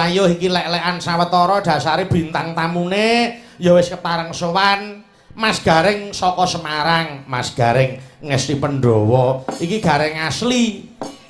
Mulai iki lek-lekan sawetara dasare bintang tamune ya wis kepareng sowan. Mas Gareng saka Semarang, Mas Gareng Ngesti Pandhawa. Iki gareng asli.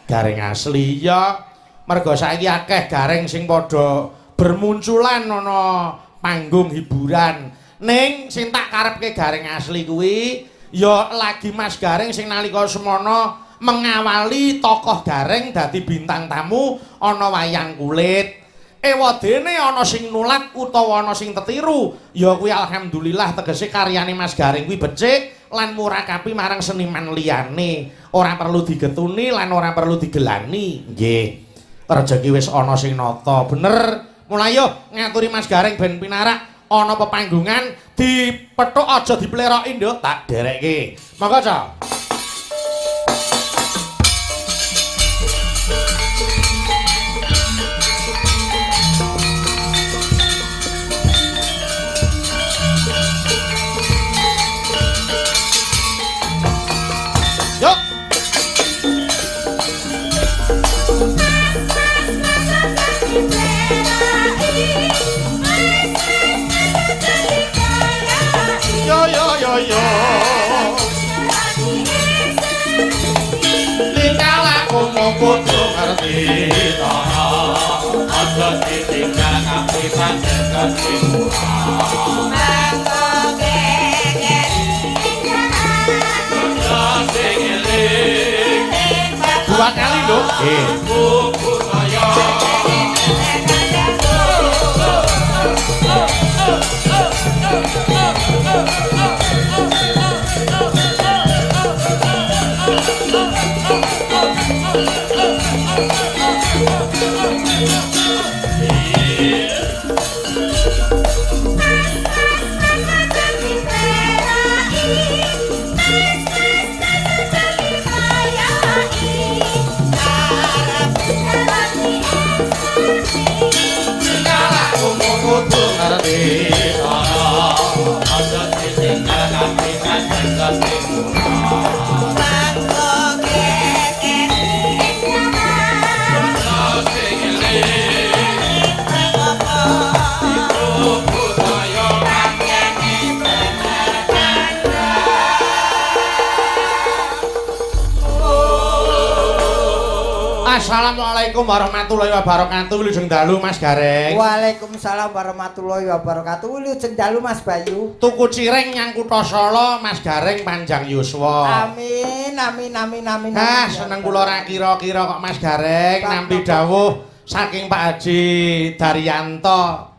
Gareng asli ya. Mergo saiki akeh gareng sing padha bermunculan ana panggung hiburan. Ning sing tak karepke gareng asli kuwi ya lagi Mas Gareng sing nalika semana mengawali tokoh Gareng dadi bintang tamu ana wayang kulit. Ewadene ana sing nulat utawa ana sing tetiru ya kuwi alhamdulillah tegese karyane Mas Gareng kuwi becik lan murakapi marang seniman liyane ora perlu digetuni lan ora perlu digelani nggih rejeki wis ana sing nata bener mulai yo ngaturi Mas Gareng ben pinarak ana pepanggungan dipethuk aja dipleroki nduk tak derekke monggo Cok. Kudu ngerti tara aja ditinggal kabeh panjenengan dua kali lho Assalamualaikum warahmatullahi wabarakatuh. Wilujeng dalu Mas Gareng. Waalaikumsalam warahmatullahi wabarakatuh. Wilujeng dalu Mas Bayu. Tuku cireng nyang Kutha Sala Mas Gareng panjang yuswa. Amin amin amin amin. Ah seneng kula ra kira-kira kok Mas Gareng nampi dawuh saking Pak Haji Daryanto.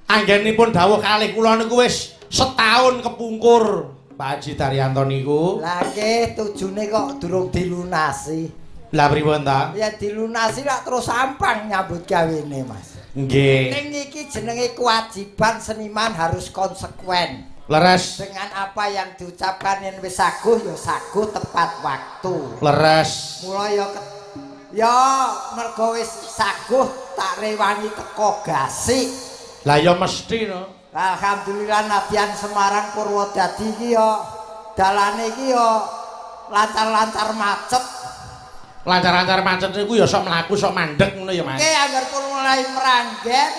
Anggenipun dawuh kalih kula niku wis setahun kepungkur Pak Haji Daryanto niku. Lah nggih tujune kok durung dilunasi. Lah pripun ta? Ya dilunasi lak terus sampang nyambut gawene, Mas. Nggih. Ning iki jenenge kewajiban seniman harus konsekuen. Leres. Dengan apa yang diucapkan yen wis saguh ya saguh tepat waktu. Leres. Mula ya mergo wis saguh tak rewangi teko Gasik. Lah ya mesti no. Alhamdulillah nadyan Semarang Purwodadi iki ya dalane iki ya lancar-lancar macet. Lancar-lancar macet niku ya sok mlaku sok mandeg ngono ya Mas. Nggih anggar pun mulai Meranggen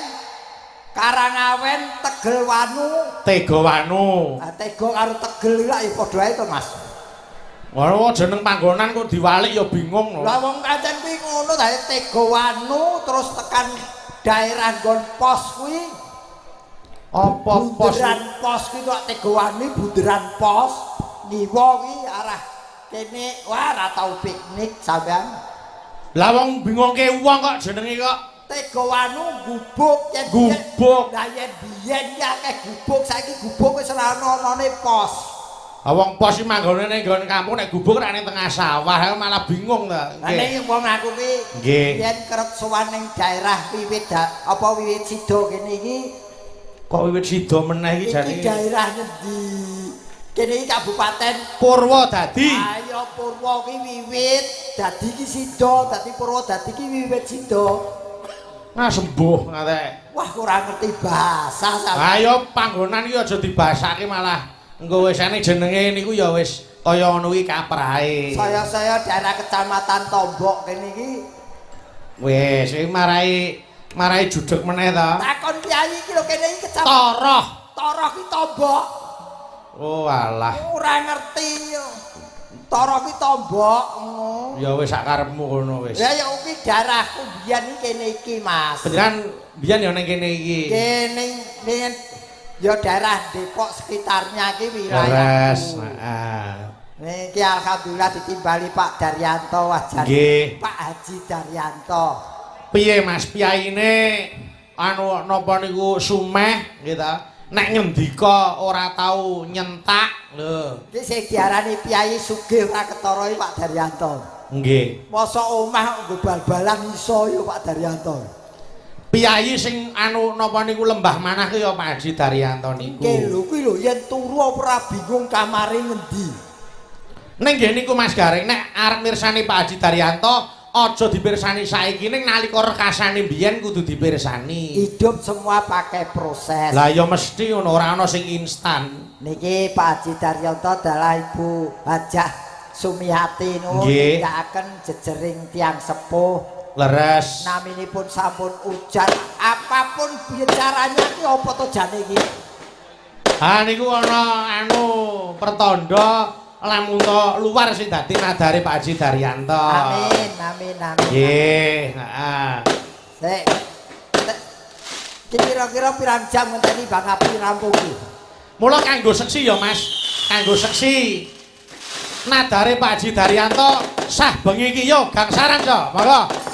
Karangawen Tegelwanu. Tegawanu. Ah Tego karo Tegel lak ya padha ae to Mas. Wah jeneng panggonan kok diwalik ya bingung lho. Lah wong pancen kuwi ngono ta Tegawanu terus tekan daerah nggon pos kuwi. Apa pos? Bunderan pos kuwi kok Tegawanu bunderan pos ngiwa kuwi arah kene wah ora tau piknik sampean. Lah wong bingungke wong kok jenenge kok Tegawanu gubuk yen gubuk. Lah yen biyen iki akeh gubuk saiki gubuk wis ora ana-anane pos. Ah wong pos iki manggone ning nggon kampung nek gubuk ora ning tengah sawah malah bingung ta. Lah ning wong aku ki yen kerep sowan ning daerah wiwit apa wiwit sida kene iki kok wiwit sida meneh iki jane. Iki daerah ngendi? Kene iki Kabupaten Purwodadi. Ayo Purwo ki wiwit dadi ki sida, dadi Purwodadi ki wiwit sida. Nah sembuh ngate. Wah kurang ngerti bahasa sampeyan. Ayo panggonan iki aja dibasake malah engko wisane jenenge niku ya wis kaya ngono kuwi kaprahe. Saya daerah Kecamatan Tombok kene iki Wis iki marai Marai judeg meneh ta. Takon kiai iki lho kene iki kecap. Toroh. Toroh ki tombok. Oh alah. Ora ngerti yo. Toroh ki tombok. Ya wis sak karepmu ngono wis. Lah ya iki darahku biyen iki kene iki, Mas. Beneran biyen ya ning kene iki. Kene ya daerah Depok sekitarnya iki wilayah. Leres. Heeh. Niki alhamdulillah ditimbali Pak Daryanto wajan. Nggih. Pak Haji Daryanto. Piye Mas piyaine anu napa niku sumeh nggih ta? Nek ngendika ora tau nyentak lho. Iki sing diarani piyai sugih ora ketara Pak Daryanto. Nggih. Mosok omah nggo bal-balan iso ya Pak Daryanto. Piyayi sing anu napa niku lembah manah ku ya Pak Haji Daryanto niku. Nggih lho kuwi lho yen turu ora bingung kamare ngendi. Ning nggih niku Mas Gareng nek arep mirsani Pak Haji Daryanto aja dipirsani saiki ning nalika rekasane biyen kudu dipirsani. Hidup semua pakai proses. Lah ya mesti ngono ora ana sing instan. Niki Pak Haji Daryanto adalah Ibu Hajah Sumiati nuwun nindakaken jejering tiang sepuh. Leres. Naminipun sampun ujar apapun bicaranya ki apa to jane iki. Ha niku ana anu pertanda lamun to luar sing dadi nadare Pak Haji Daryanto. Amin amin amin. Nggih, heeh. Sik. Kira-kira pirang jam ngenteni Bang Api rampung iki. Mula kanggo seksi ya Mas. Kanggo seksi. Nadare Pak Haji Daryanto sah bengi iki yo gang sarang yo. Monggo.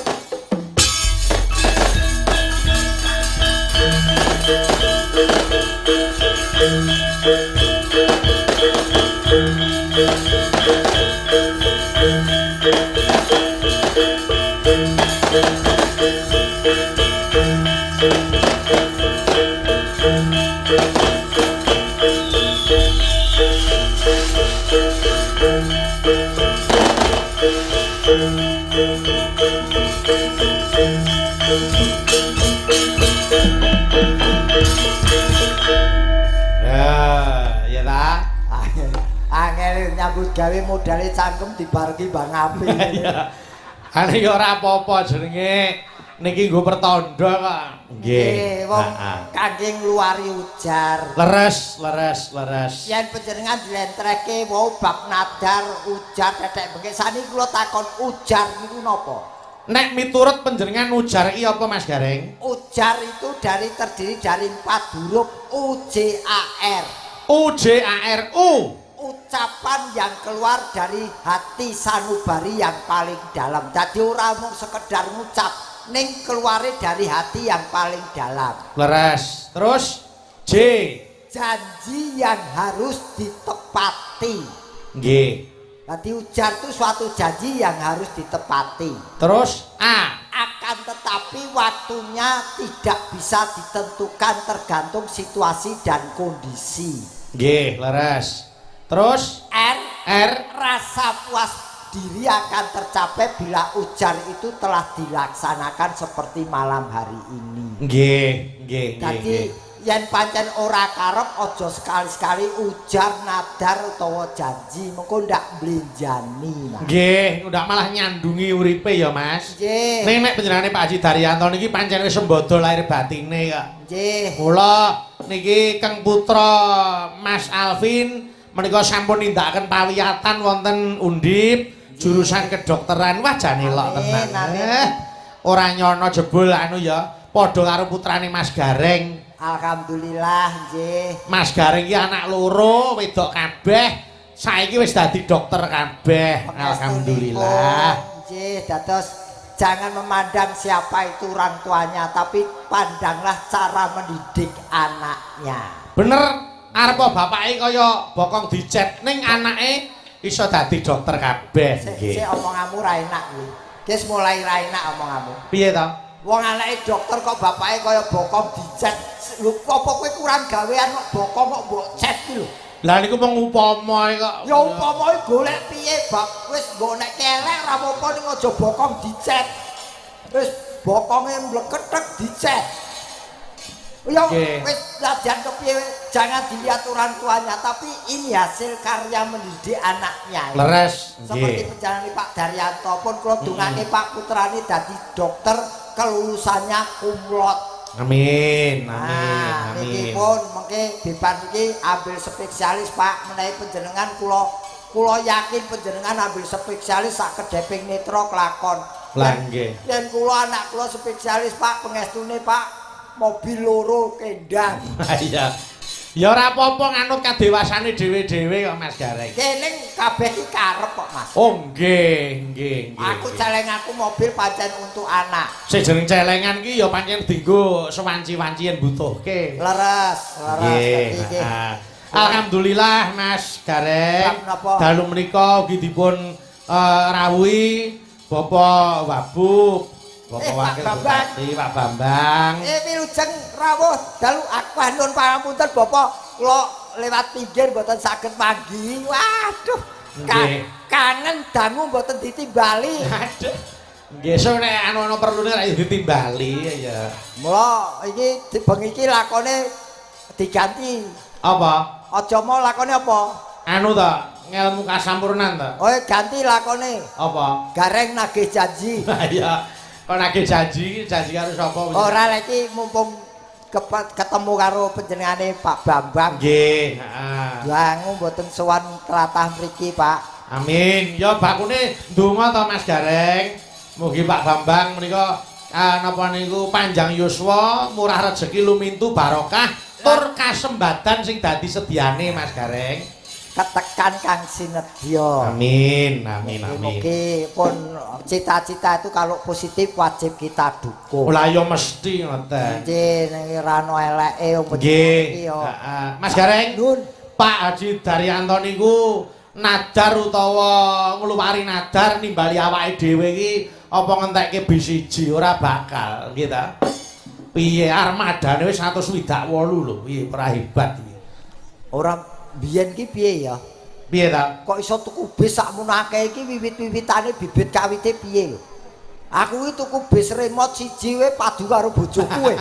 Ya ta. Angel nyambut gawe modale cangkem dibarki Bang Api. Ane ya ora apa-apa jenenge niki nggo pertanda kok. Nggih, wong kangge ngluwari ujar. Leres, leres, leres. Yen panjenengan dilentreke wau bab nadar ujar tetek bengke saniki kula takon ujar niku napa? Nek miturut panjenengan ujar iki apa Mas Gareng? Ujar itu terdiri dari 4 huruf UJAR. UJARU. Ucapan yang keluar dari hati sanubari yang paling dalam. Jadi ora mung sekedar ngucap, ning keluare dari hati yang paling dalam. Leres. Terus J. Janji yang harus ditepati. Nggih. Jadi ujar itu suatu janji yang harus ditepati. Terus A. Akan tetapi waktunya tidak bisa ditentukan tergantung situasi dan kondisi. Nggih, leres. Terus R. Rasa puas diri akan tercapai bila ujar itu telah dilaksanakan seperti malam hari ini. Nggih, nggih, Jadi yen pancen ora karep aja sekali-sekali ujar nadar utawa janji mengko ndak blenjani. Nggih, ndak malah nyandungi uripe ya, Mas. Nggih. Nek panjenengane Pak Haji Daryanto niki pancen wis sembada lahir batine kok. Nggih. Mula niki Kang Putra Mas Alvin menika sampun nindakaken pawiyatan wonten Undip jurusan kedokteran. Wah jane lok tenan. Ora nyono jebul anu ya padha karo putrane Mas Gareng. Alhamdulillah nggih. Mas Gareng iki anak loro wedok kabeh. Saiki wis dadi dokter kabeh. Alhamdulillah. Nggih, dados jangan memandang siapa itu orang tuanya, tapi pandanglah cara mendidik anaknya. Bener, arep bapake kaya bokong dicet ning anake iso dadi dokter kabeh. Nggih. Sik omonganmu ra enak kuwi. Wis mulai ra enak omonganmu. Piye to? Wong anake dokter kok bapake kaya bokong dicet. Lho apa kowe kurang gawean kok bokong kok mbok cet iki lho. Lah niku mung upama kok. Ya upama golek piye, Bak? Wis nggo nek kelek ra apa-apa ning aja bokong dicet. Wis bokonge mlekethek dicet. Ya wis latihan kepiye jangan dilihat orang tuanya, tapi ini hasil karya mendidik anaknya. Leres. Seperti perjalanan Pak Daryanto pun kula dongake Pak putrane dadi dokter kelulusannya kumlot. Amin, Nah, amin, niki amin. pun mengke Biban iki ambil spesialis Pak menawi panjenengan kula yakin panjenengan ambil spesialis sak kedheping netra kelakon. Lah nggih. Yen kula anak kula spesialis Pak pengestune Pak mobil loro kendang. Iya. Ya ora apa-apa nganut kadewasane dhewe-dhewe kok Mas Gareng. Kening kabeh iki karep kok Mas. Oh nggih, nggih, nggih. Aku celeng aku mobil pancen untuk anak. Sing jeneng celengan ki ya pancen dienggo sewanci-wanci yen butuhke. Leres, Nggih. iki. Alhamdulillah Mas Gareng. Napa? Dalu menika ugi dipun rawuhi Bapak Wabub, Bapak Wakil Pak Bupati, Pak Bambang. Wilujeng rawuh dalu aku nuwun pangapunten Bapak kula lewat pinggir mboten saged manggi. Waduh. Nggih. Kangen dangu mboten ditimbali. Aduh. Nggih, so nek ana perlune ra ditimbali ya. Mula iki bengi iki lakone diganti. Apa? Aja mau lakone apa? Anu ta, ngelmu kasampurnan ta? Oh, ganti lakone. Apa? Gareng nagih janji. Iya. Kok nagih janji karo sapa? Ora lek iki mumpung ketemu karo panjenengane Pak Bambang. Nggih, heeh. Wangu mboten sowan tlatah mriki, Pak. Amin. Ya bakune ndonga to Mas Gareng. Mugi Pak Bambang menika napa niku panjang yuswa, murah rezeki lumintu barokah tur kasembadan sing dadi sediane Mas Gareng. Ketekan Kang Sinedya. Amin, amin, amin. Mugi pun cita-cita itu kalau positif wajib kita dukung. Lah ya mesti ngoten. Nggih, nek ora ono eleke wong Nggih. iki ya. Heeh. Mas Gareng, Nun. Pak Haji Daryanto niku nadar utawa ngluwari nadar nimbali awake dhewe iki apa ngentekke bis siji ora bakal, nggih ta? Piye armadane wis 128 lho, piye prahebat iki. Ora biyen ki piye ya? Piye ta? Kok iso tuku bis sakmono akeh iki wiwit-wiwitane bibit kawite piye lho? Aku iki tuku bis remote siji we padu karo bojoku we.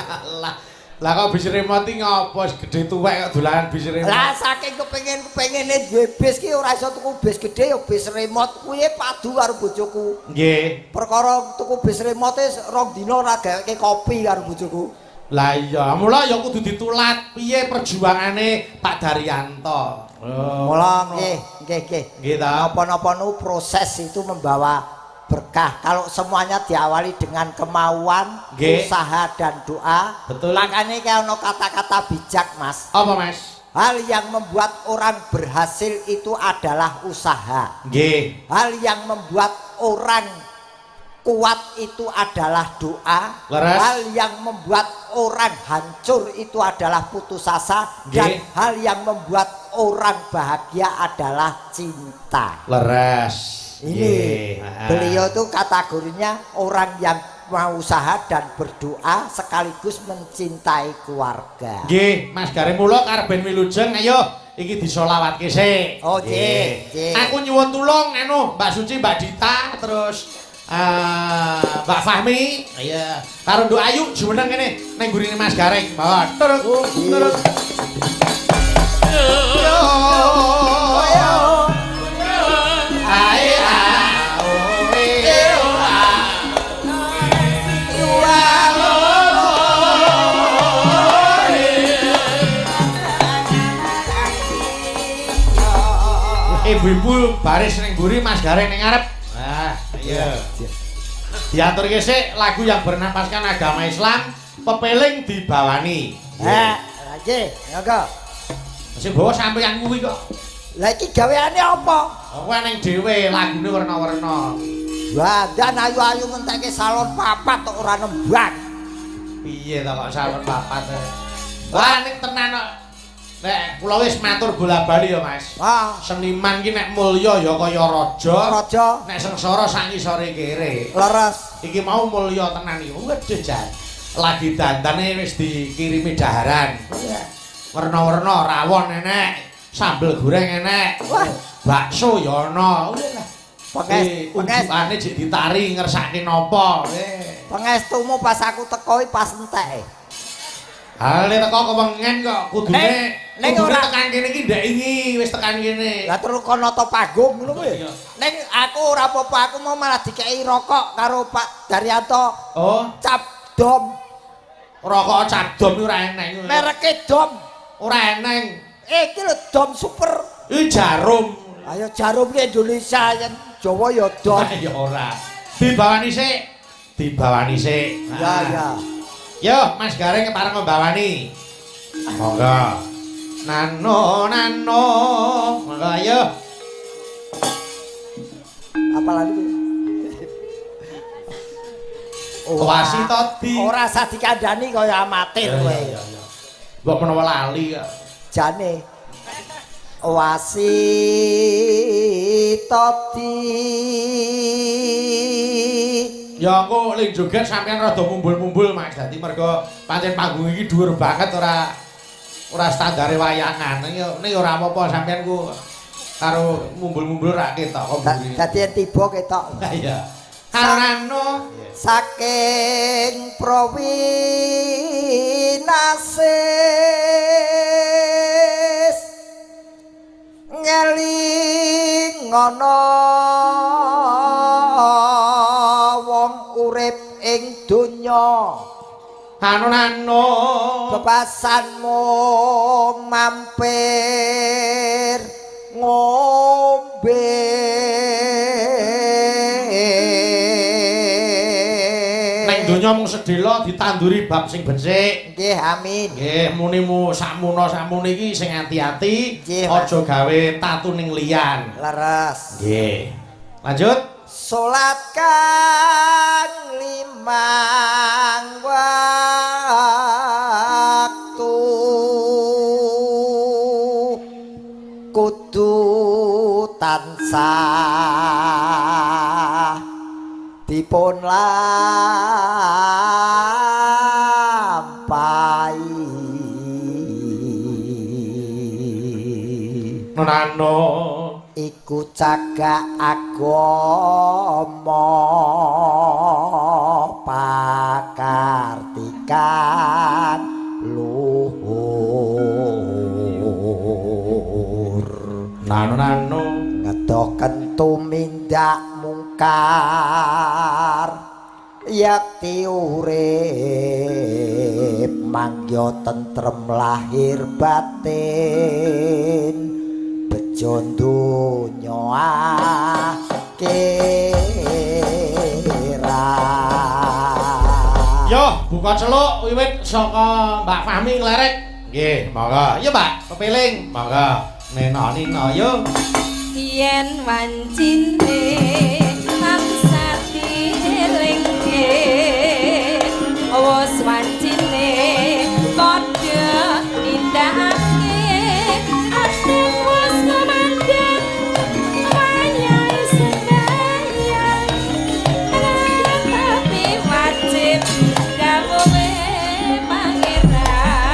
Lah kok bis remote iki ngopo gedhe tuwek kok dolanan bis remote? Lah saking kepengine duwe bis ki ora iso tuku bis gedhe ya bis remote kuwi padu karo bojoku. Nggih. Perkara tuku bis remote rong dina ora gaweke kopi karo bojoku. Lah iya, mula ya kudu ditulat piye perjuangane Pak Daryanto. Mula nggih. Nggih ta. Napa-napa nu proses itu membawa berkah. Kalau semuanya diawali dengan kemauan, Nggih. usaha dan doa. Betul. Makanya kayak ono kata-kata bijak, Mas. Apa, Mas? Hal yang membuat orang berhasil itu adalah usaha. Nggih. Hal yang membuat orang kuat itu adalah doa. Leres. Hal yang membuat orang hancur itu adalah putus asa. Dan Nggih. hal yang membuat orang bahagia adalah cinta. Leres. Ini Nggih. beliau tuh kategorinya orang yang mau usaha dan berdoa sekaligus mencintai keluarga. Nggih, Mas Gareng mula karben wilujeng ayo iki disolawatke sik. Oh, nggih, nggih. Aku nyuwun tulung anu Mbak Suci, Mbak Dita, terus Mbak Fahmi, iya. Karo Nduk Ayu jumeneng kene ning gurine Mas Gareng. Mawon. Terus. Oh, nggih. Terus. Yo. Ai ibu-ibu baris ning mburi Mas Gareng ning ngarep. Nah, iya. Diaturke sik lagu yang bernapaskan agama Islam, pepeling dibawani. Nggih, monggo. Sing bawa sampeyan kuwi kok. Lah iki gaweane apa? Aku ning dhewe lagune werna-werna. Wah, dan ayu-ayu ngentekke salon papat kok ora nembang. Piye to kok salon papat. Wah, ning tenan kok. Nek kula wis matur bola-bali ya, Mas. Ah, Seniman ki nek mulya ya kaya raja. raja Nek sengsara sak ngisore kere. leres. Iki mau mulya tenan iki. Wedhe jan. Lagi dandane wis dikirimi daharan. Werna-werna rawon enek, sambel goreng enek. Wah. Bakso ya ana. Unjukane jek ditari ngersake napa. Pengestumu pas aku teko pas entek. Hale teko kewengen kok kudune ning ora tekan kene iki ndak ingi wis tekan kene. Lah terus kono nata panggung ngono kuwi. Ning aku ora apa-apa aku mau malah dikeki rokok karo Pak Daryanto. Oh, Cap dom. rokok cap dom ora eneng. Mereke dom. Ora eneng. Iki lho dom super. Iki jarum. Ayo jarum ki Indonesia yen Jawa ya dom. Ya ora. Dibawani sik. Dibawani sik. Ya ya. Yo, Mas Gareng kepareng mbawani. Monggo. Nano nano. Monggo ayo. Apalagi kuwi? Wasi to di. Ora usah dikandani kaya amatir kowe. Iya. Mbok menawa lali kok. Jane wasi todi Ya engko ling joget sampean rada mumbul-mumbul Mas. Dadi mergo pancen panggung iki dhuwur banget ora standare wayangan. Ning ora apa-apa sampean ku karo mumbul-mumbul ra ketok kok. dadi yen tiba ketok. Iya. Karano saking Prowinasis ngeling ngono wong urip ing donya anu bebasanmu mampir ngombe ning donya mung sedhela ditanduri bab sing becik. Nggih amin. Nggih munimu sakmuna iki sing ati-ati aja gawe tatu ning liyan. Leres. Nggih. Lanjut. Salat kang limang waktu kudu tansah dipun lampahi Nonano iku cagak agama pakartikan luhur nano ngedoken tumindak mungkar yakti urip mangya tentrem lahir batin bejo donya akhirat. Yo, buka celuk wiwit saka Mbak Fahmi nglerek. Nggih, monggo. Iya, Mbak, kepiling. Monggo. Neno yo. Yen wancine tansah dielingke wis wancine padha nindakake ati wis ngomandang wayahe sembayang tapi wajib gawe pangeran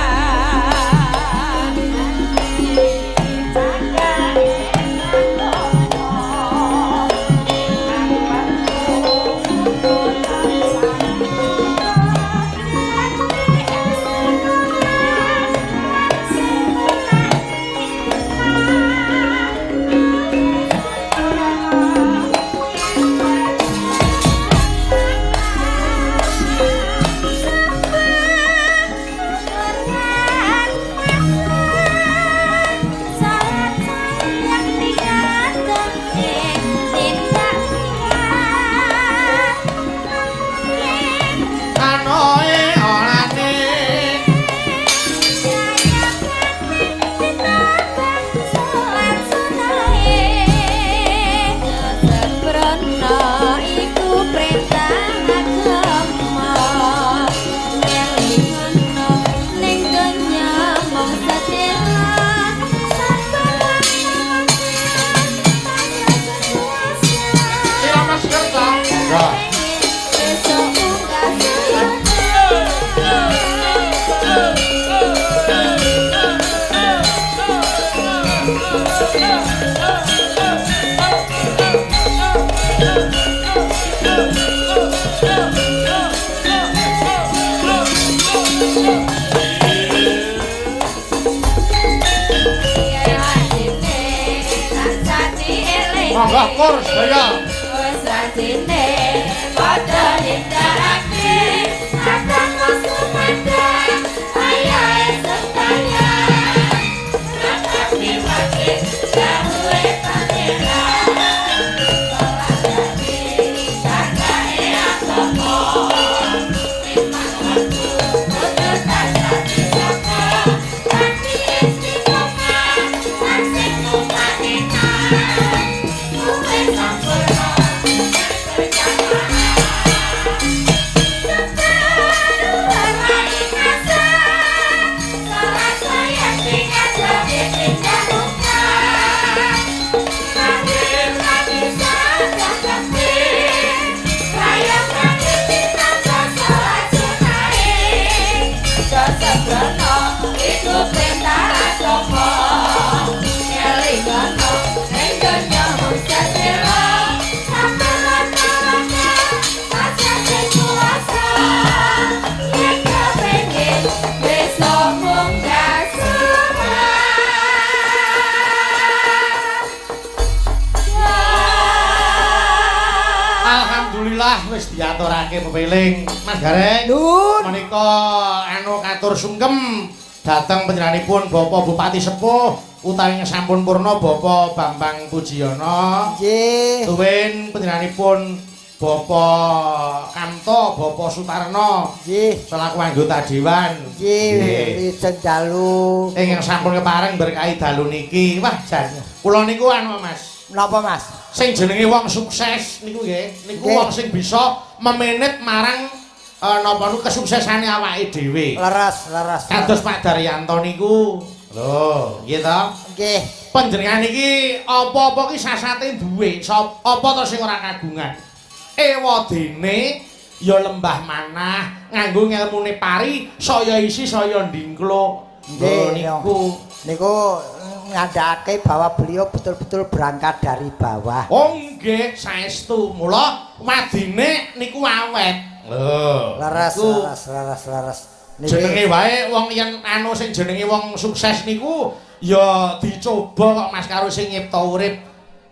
Monggo kur sedaya. Wis rajine padha nindarake kadang wis kumandang ayahe sedaya tapi mati gawe pangeran wis diaturake pepeling Mas Gareng. Menika anu katur sungkem dhateng panjenenganipun Bapak Bupati Sepuh utawi sampun purna Bapak Bambang Pujiyono. Nggih. Suwin panjenenganipun Bapak Kamto, Bapak Sutarno. Nggih. Selaku anggota dewan. Nggih, lajeng dalu. Ingkang sampun kepareng berkahi dalu niki. Wah, jan. Kula niku anu Mas. Napa Mas? Sing jenenge wong sukses niku nggih, niku wong sing bisa memenit marang napa niku kesuksesane awake dhewe. Leres. Kados Pak Daryanto niku. Lho, nggih to? Nggih. Panjenengan iki apa-apa ki sasate duwe, apa to sing ora kagungan. Ewadene ya lembah manah, nganggo ngelmune pari, saya isi saya ndingkluk. Nggih niku ngandhakake bahwa beliau betul-betul berangkat dari bawah. Oh nggih, saestu. Mula wadine niku awet. Lho. Leres. Jenenge wae wong yen anu sing jenenge wong sukses niku ya dicoba kok Mas karo sing nyipta urip.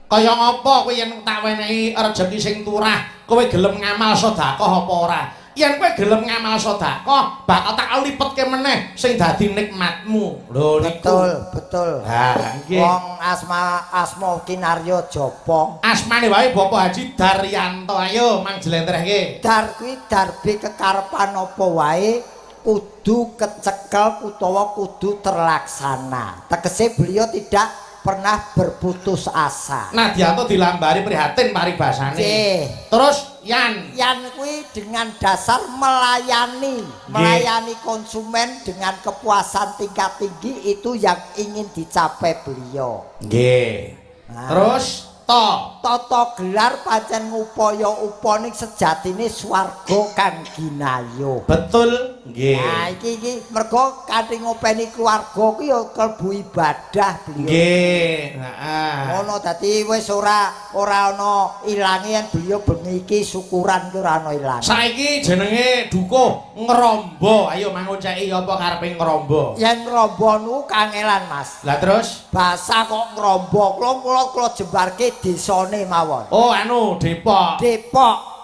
Kaya ngapa kowe yen tak wenehi rejeki sing turah, kowe gelem ngamal sedekah apa ora? Yen kowe gelem ngamal sedekah, bakal tak lipetke meneh sing dadi nikmatmu. Lho niku. Betul. Ha, nggih. Wong asma kinarya japa. Asmane wae Bapak Haji Daryanto. Ayo mang jlentrehke. Dar kuwi darbe kekarepan apa wae kudu kecekel utawa kudu terlaksana. Tegese beliau tidak pernah berputus asa. Nah, Dianto dilambari prihatin paribasane. Terus Yan kuwi dengan dasar melayani konsumen dengan kepuasan tingkat tinggi itu yang ingin dicapai beliau. Nggih. Nah. Terus Tata gelar pancen ngupaya-upane sejatine swarga kang ginayu. Betul, nggih. Nah, iki mergo kanthi ngopeni keluarga kuwi ya klebu ibadah beliau. Nggih, heeh. Ngono dadi wis ora ana ilange yen beliau bengi iki syukuran ki ora ana ilang. Saiki jenenge dukuh ngrombo. Ayo manguceki apa karepe ngrombo? Yen ngrombo niku kangelan, Mas. Lah terus Basa kok ngrombo, kula jembarke desane mawon. oh anu Depok.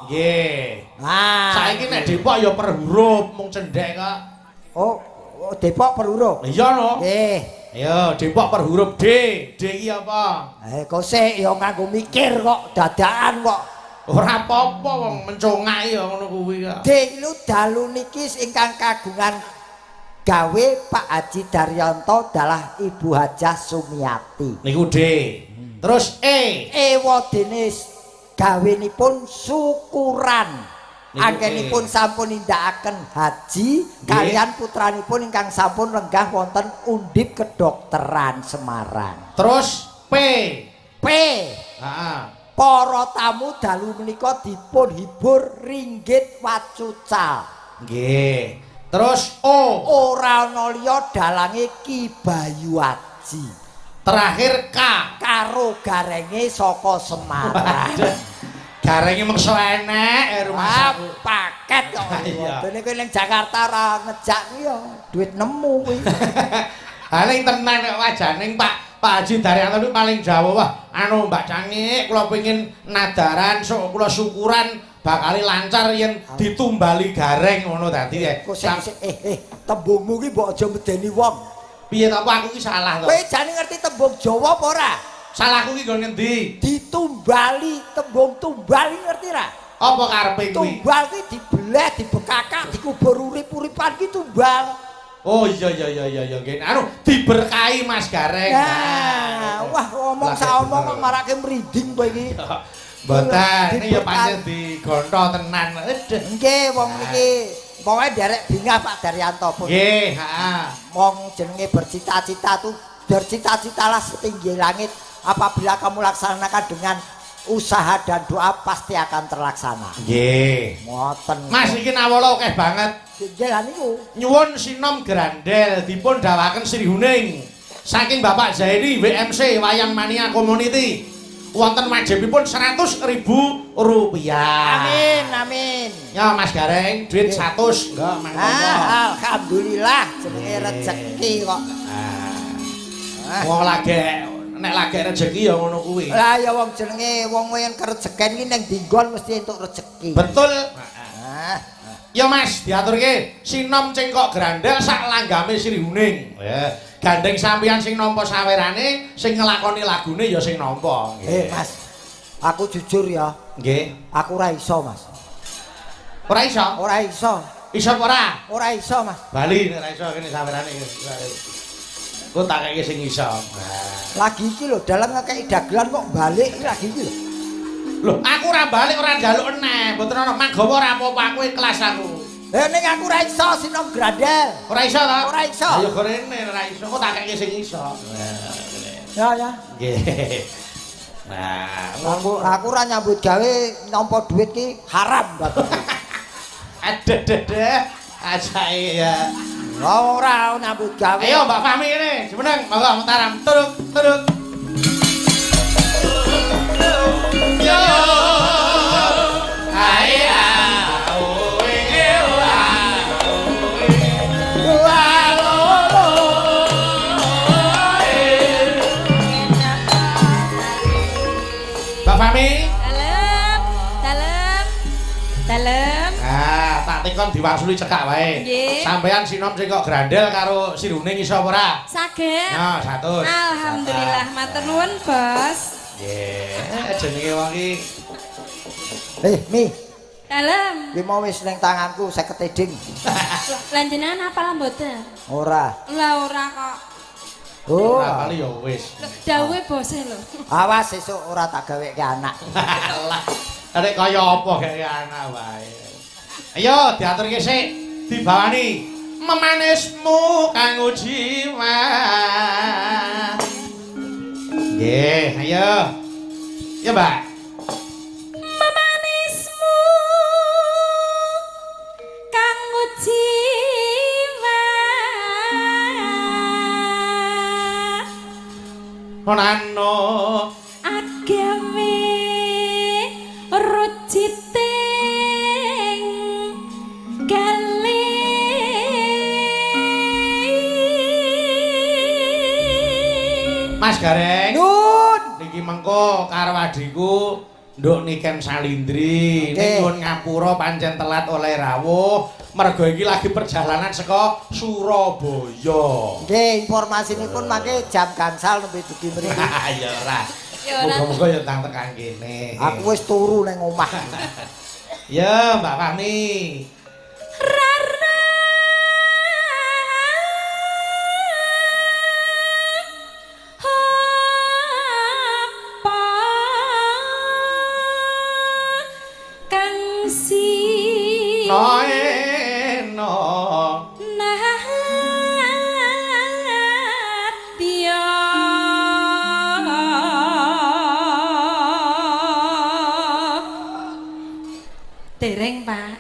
Nggih. Nah, Saiki nek Depok ya per huruf mung cendhek kok. Oh, Depok per huruf. Iya no. Nggih. Ayo Depok per huruf D. D iki apa? Kok sik ya nganggo mikir kok dadakan kok. Ora apa-apa wong mencongak ya ngono kuwi kok. Delu dalu niki ingkang kagungan gawe Pak Haji Daryanto adalah Ibu Hajah Sumiati. Niku D. Terus Ewadene gawenipun syukuran. Anggenipun sampun nindakaken haji kalian putranipun ingkang sampun lenggah wonten Undip Kedokteran Semarang. Terus P. Heeh. Para tamu dalu menika dipun hibur ringgit wacucal. Nggih. Terus O. Ora ana liya dalange Ki Bayu Aji. Terakhir K. Karo garenge saka Semarang. Garenge mengso enek rumah saku. Paket kok. Iya. Dene kowe ning Jakarta ora ngejak kuwi ya duit nemu kuwi. Ha ning tenan kok wajane Pak Pak Haji Daryanto itu paling jauh wah anu Mbak Cangik kula pengin nadaran sok kula syukuran bakal lancar yen ditumbali gareng ngono dadi tembungmu ki mbok aja medeni wong. Piye to aku ki salah to? Kowe jane ngerti tembung Jawa apa ora? Salahku ki nggon ngendi? Ditumbali, tembung tumbali ngerti ra? Apa karepe kuwi? Tumbal ki dibeleh, dibekakak, dikubur urip-uripan ki tumbal. Oh iya nggih. Anu diberkahi Mas Gareng. Nah, wah ngomong saomong kok marake mrinding kowe iki. Mboten, ini ya pancen digonto tenan. Nggih, wong iki pokoke derek bingah Pak Daryanto pun. Nggih, heeh. Wong jenenge bercita-cita tuh bercita-citalah setinggi langit. Apabila kamu laksanakan dengan usaha dan doa pasti akan terlaksana. Nggih. Ngoten. Mas iki nawala akeh banget. Nggih lan niku. Nyuwun sinom grandel dipun dawaken Sri Huning. Saking Bapak Zaini WMC Wayang Mania Community. Wonten wajibipun 100.000 rupiah. Amin. Ya Mas Gareng, duit 100. Enggak, mangga. Alhamdulillah jenenge rezeki kok. Wong nek lagi rezeki ya ngono kuwi. Lah ya wong jenenge wong yen kerejeken ki ning dinggon mesti entuk rezeki. Betul. Ya Mas, diaturke sinom cengkok grandel sak langgame Sri Huning. Ya. Gandeng sampeyan sing nampa sawerane, sing nglakoni lagune ya sing nampa. Mas. Aku jujur ya. Nggih. Aku ora iso, Mas. Ora iso? Ora iso. Iso apa ora? Ora iso, Mas. Bali nek ora iso kene sawerane. Ku tak keke sing iso. Lagi iki lho dalam ngekeki dagelan kok balik iki lagi iki lho. Lho, aku ora balik ora njaluk eneh. Mboten ana manggawa ora apa-apa aku kelas aku. Ning aku ora iso sinom grandel. Ora iso ta? Ora iso. Ayo gorene ora iso. Kok tak keke sing iso. Ya. Nggih. Nah, aku ora nyambut gawe nampa duit ki haram berarti. Adeh. Ajake ya. Ora nyambut gawe. Ayo Mbak Fahmi ini, semeneng, monggo mutaram, turut. Yo, Mbak Fahmi. Dalem. Nah, tak tikon diwasuli cekak wae. Sampeyan sinom sing kok grandel karo Sri Huning iso apa ora? Saged. Ya, 100. Alhamdulillah, matur nuwun, Bos. Nggih, jenenge wong iki. Mi. Dalem. Ki mau wis ning tanganku 50 eding. Lan jenengan apa mboten? Ora. Lah ora kok. Oh. Ora kali ya wis. Dawuhe bose lho. Awas sesuk ora tak gaweke anak. Lah, arek kaya apa gawe anak wae. Ayo diaturke sik, dibawani memanismu kanggo jiwa. Nggih, ayo. Ya, Mbak. Memanismu kanggo jiwa. Onano Agawe ruciting kali Mas Gareng. Nun. Niki mengko karo adhiku nduk niken salindri. Ning nyuwun ngapura pancen telat oleh rawuh. Mergo iki lagi perjalanan saka Surabaya. Nggih, informasinipun mangke jam gangsal nembe dugi mriki. Ya ora. Muga-muga ya tang tekan kene. Aku wis turu ning omah. Ya, Mbak Fahmi. Rara apa kang si Noeno. Natya dereng Pak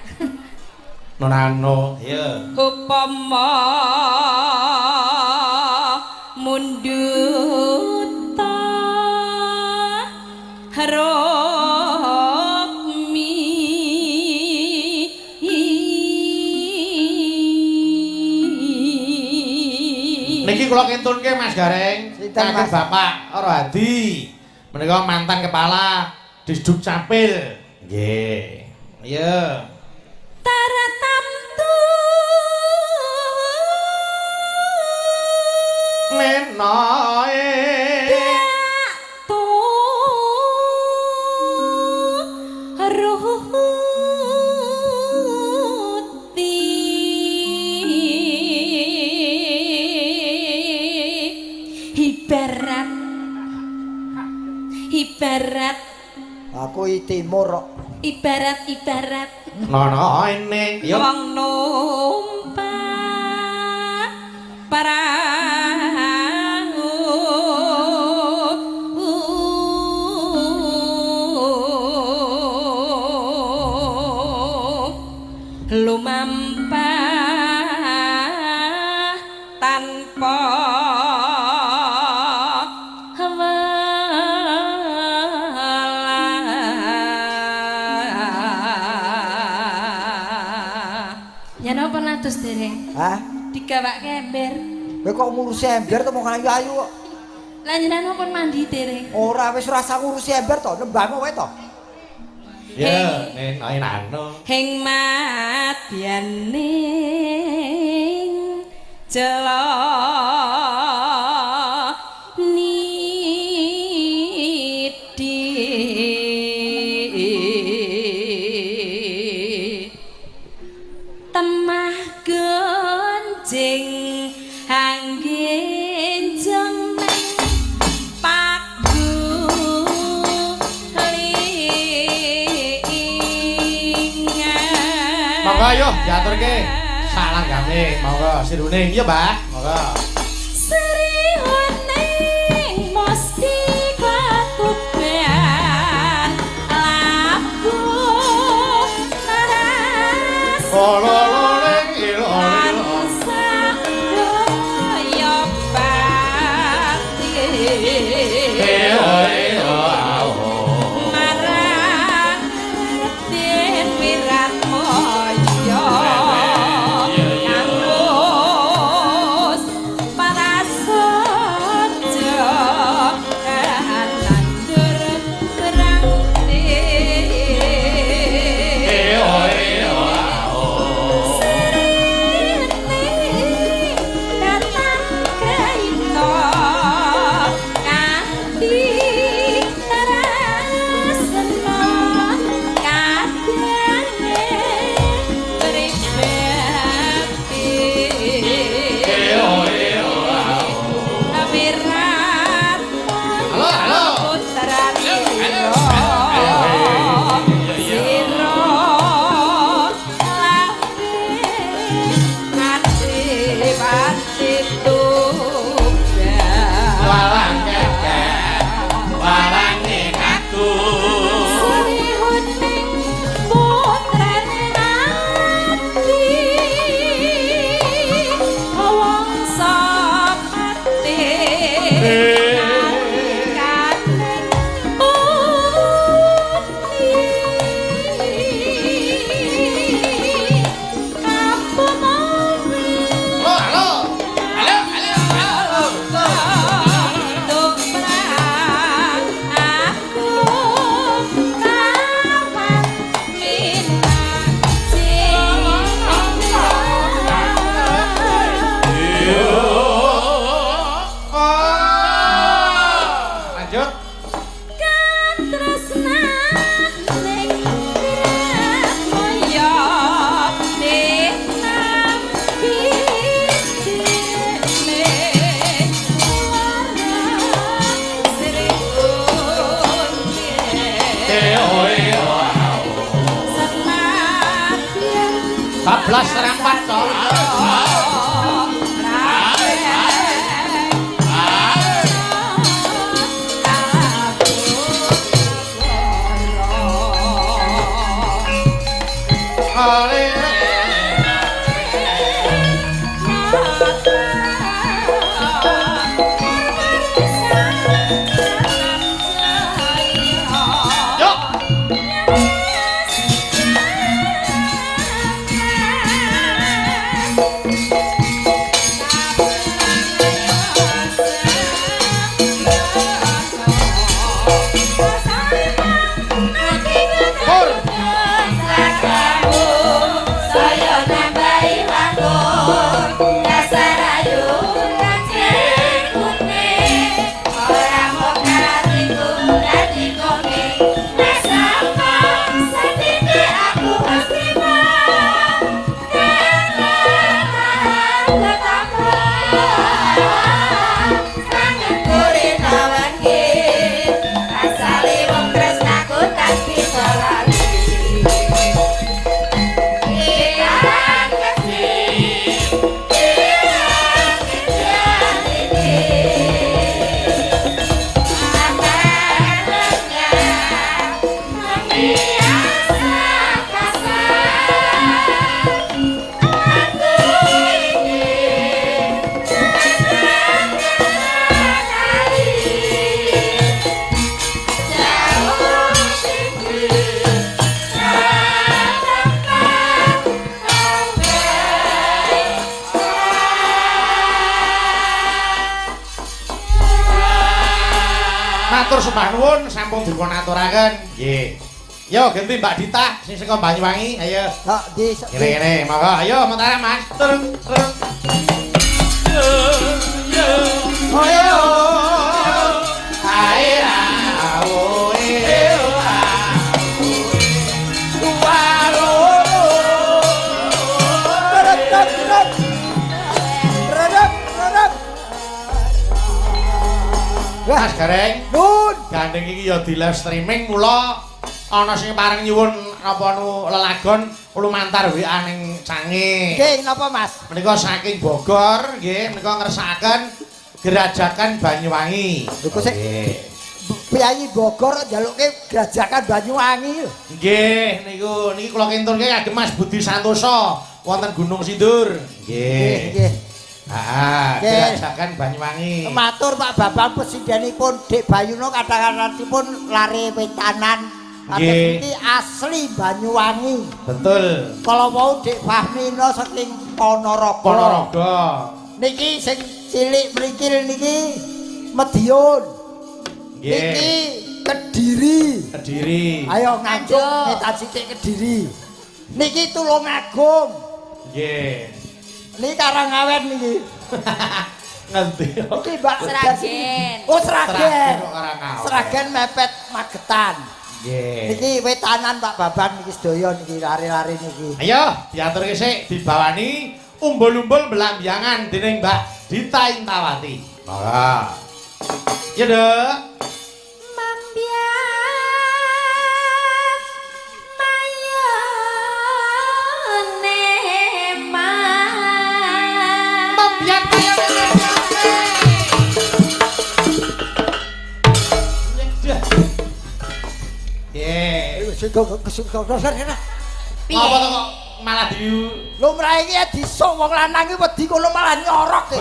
Nonano, ya. upama munduta harokmi Niki kula kintunke Mas Gareng. Sinten, Kakek Mas? Bapak Rohadi. Menika mantan kepala Disduk Capil. Nggih. Iya. Taratamtu Menoe tu ruti ibarat Aku i timur kok. ibarat nono ini. Yo. wong numpak perahu lumampah tanpa ya napa natus dereng Hah? digawake ember Kowe kok ngurusi ember to mong ayu kok. lanjutan pun mandi dereng Ora wis rasa ngurusi ember to, nembangmu wae to. Ya, neno. heng madyaning jelo nidi temah gonjing angin jemeng pagu lingan Monggo ayo diaturke salanggame. Monggo siruning iya, Mbak. Monggo. Sri Huning mesti katuban laku naras Ololing ilolilo. saya bakti marang den wirat moyo nganggus parasojo nandur kerangti datang kaito kanthi rasana kadane pribadi Wirat Halo. putra siro Walang kekek, walang nikatu. Sri Huning putrane ati wong sapate kaneng uti kapumawi Halo. Tuprang aku kapan Lanjut. Katresna ning wirat moyo nenam bidine Sri Huning Bablas serempat to. Thank Matur sembah nuwun sampun dipun aturaken. Nggih. Yo ganti Mbak Dita sing saka Banyuwangi. Ayo. Kok di Ngene, monggo. Ayo mentara Mas. Turun. Ayo. Aira. Mas Gareng, Nun, gandeng iki ya di live streaming mula ana sing pareng nyuwun apa nu lelagon lumantar WA ning Cange. nggih napa Mas? Menika saking Bogor nggih menika ngersakaken Gerajakan Banyuwangi. Lho kok sik Nggih. Piyayi Bogor njaluke Gerajakan Banyuwangi. Nggih niku niki kula kinturke kagem Mas Budi Santoso wonten Gunung Sindur. Nggih. Nggih. Ah, Nggih. Gerajakan Banyuwangi. Matur Pak Bambang presidenipun Dek Bayuno kadang-kadangipun lare wetanan. Nggih. Iki asli Banyuwangi. Betul. Kalau mau Dek Fahmina saking Ponorogo. Ponorogo. Niki sing cilik mriki niki Madiun. Nggih. Niki Kediri. Kediri. Ayo nganjuk Nganjuk. neta sithik Kediri. Niki Tulungagung. Nggih. Niki Karangawen niki. Ngerti. Niki Mbak Seragen. Oh Seragen. Seragen kok Karangawen. Seragen mepet Magetan. Nggih. Niki wetanan Pak Babang niki sedaya niki lari-lari niki. Ayo diaturke sik dibawani umbul-umbul belambyangan dening Mbak Dita Intawati. Monggo. Ya, Dek. Mambiat mayone man. Mambiat Sing Piye? Apa to kok malah di lumrah iki disuk wong lanang iki wedi kono malah nyorok e.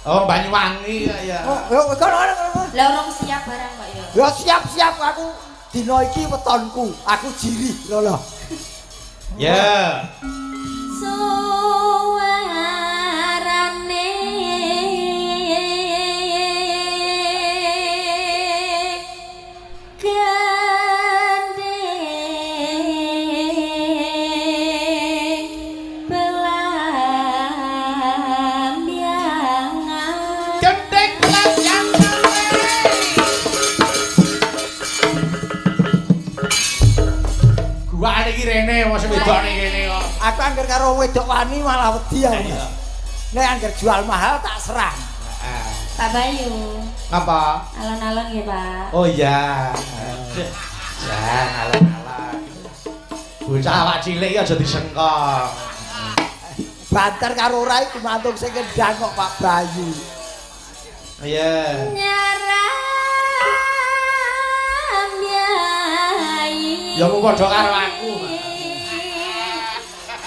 Oh, Banyuwangi ya. Yo kono. Lah urung siap barang kok ya. Yo siap-siap aku dina iki wetonku. Aku jirih lho. Ya. Suarane gandeng belambyangan. Gendeng belambyangan. Gua iki rene mosok wedokne kene kok. Aku angger karo wedok wani malah wedi aku. Nek angger jual mahal tak serang. Ah. Pak Bayu, Apa? alon-alon ya Pak. Oh iya. Ya, alon-alon. Bocah awak cilik ya aja disengkong. Banter karo ora iku mantung sing kendang kok Pak Bayu. Iya. Nyaram yai. Ya mau padha karo aku.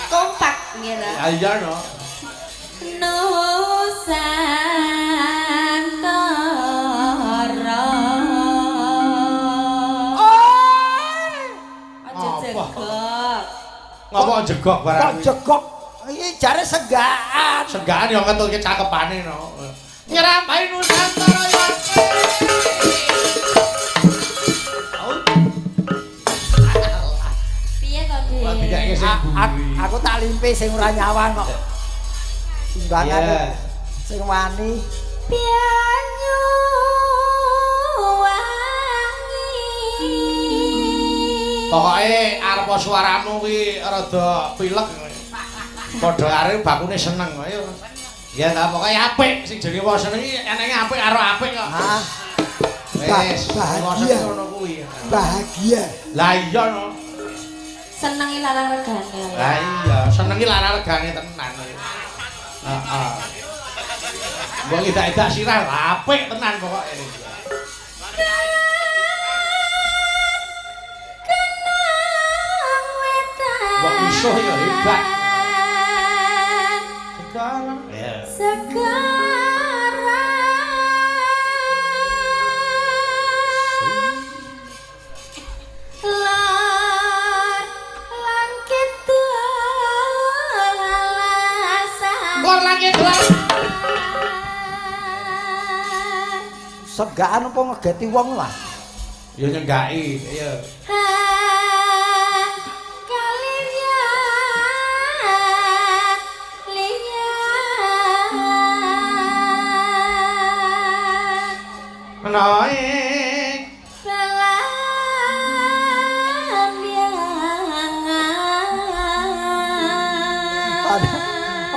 Kompak ngira. Iya no. Nusantara. Aja Apa? jegok. Ngapa jegok Kok barang? jegok iki jare segaan. Segaan ya ngetulke cakepane no. Nyerampahi Nusantara ya. Piye to, Wah, Dik? dikake sing buri. Aku tak limpe sing ora nyawang kok. Timbangan Iya. sing wani. Pianyu wangi. Pokoke arepa suaramu kuwi rada pilek. Padha arep bakune seneng ayo. Ya ta pokoke apik sing jenenge wong seneng iki enenge apik karo apik kok. Hah? Wis, Bahagia. wong seneng ngono kuwi. Bahagia. Lah iya no. Senengi larang regane. Lah iya, senengi lara regane tenan. Heeh. Wong idak-idak sirah apik tenan pokoke. Kenang wetan. Wong iso ya hebat. Sekarang ya. Sekarang Lor langit lalasan. Lor langit lalasan. Segaan apa ngegeti wong lah. Ya nyenggaki, ya. Naik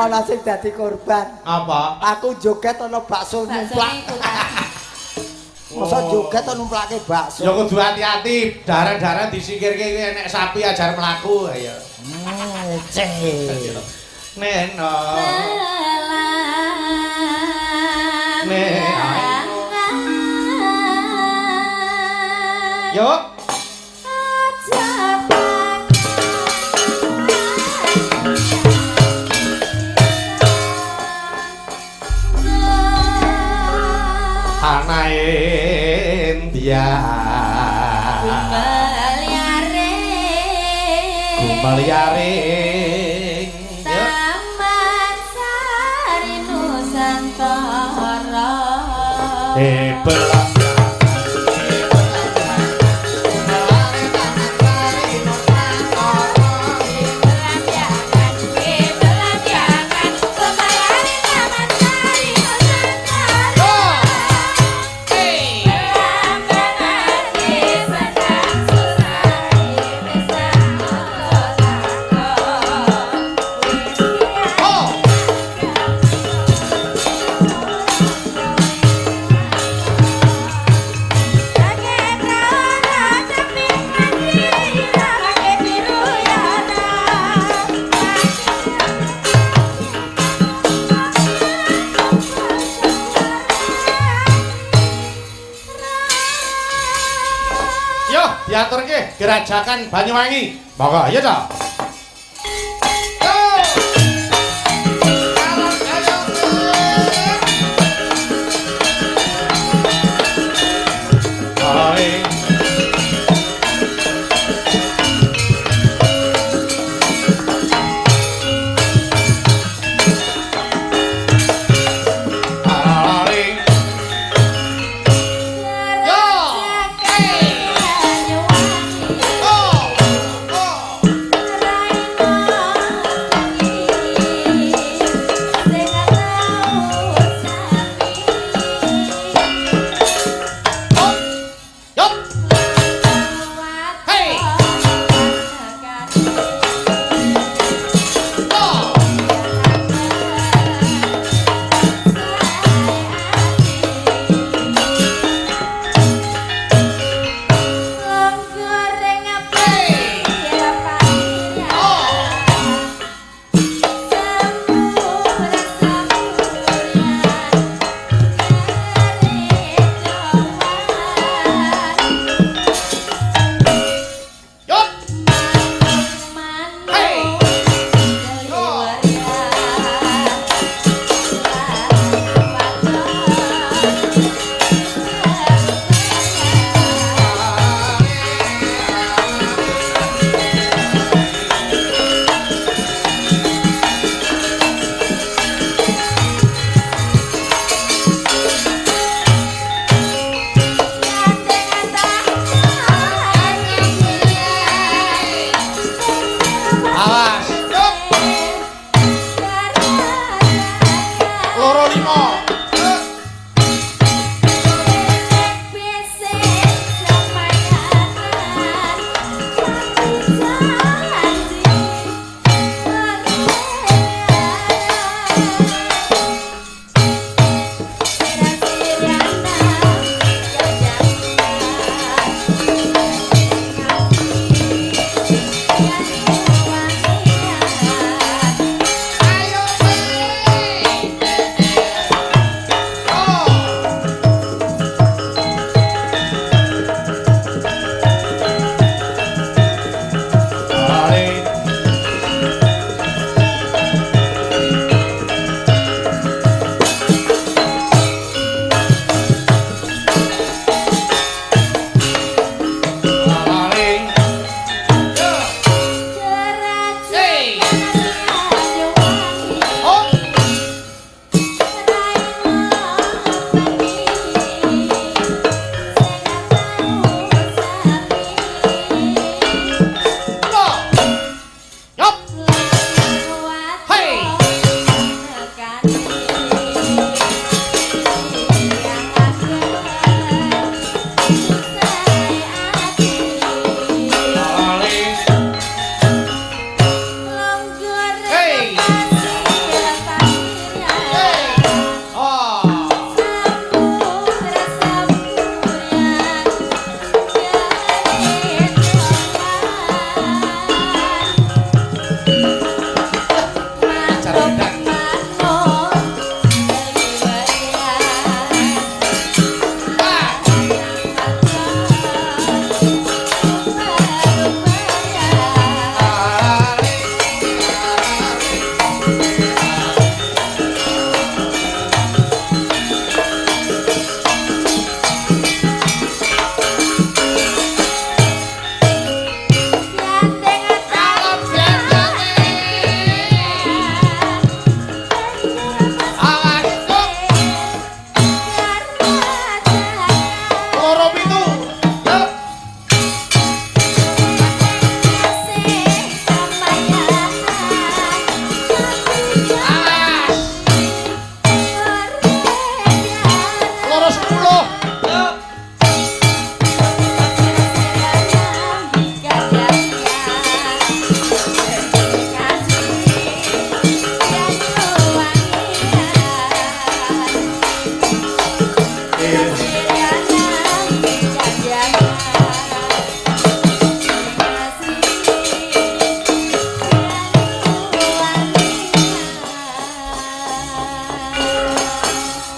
ana sing dadi korban. apa? Aku joget ana bakso numplak. Masa joget ana numplake bakso. Ya kudu hati-hati, daran-daran disingkirke kuwi enek sapi ajar mlaku ya. Neno. Yuk. Anain dia. Gumbal yaring. Taman Sari Nusantara. Belah. Diaturke gerajakan Banyuwangi. Monggo, ya ta?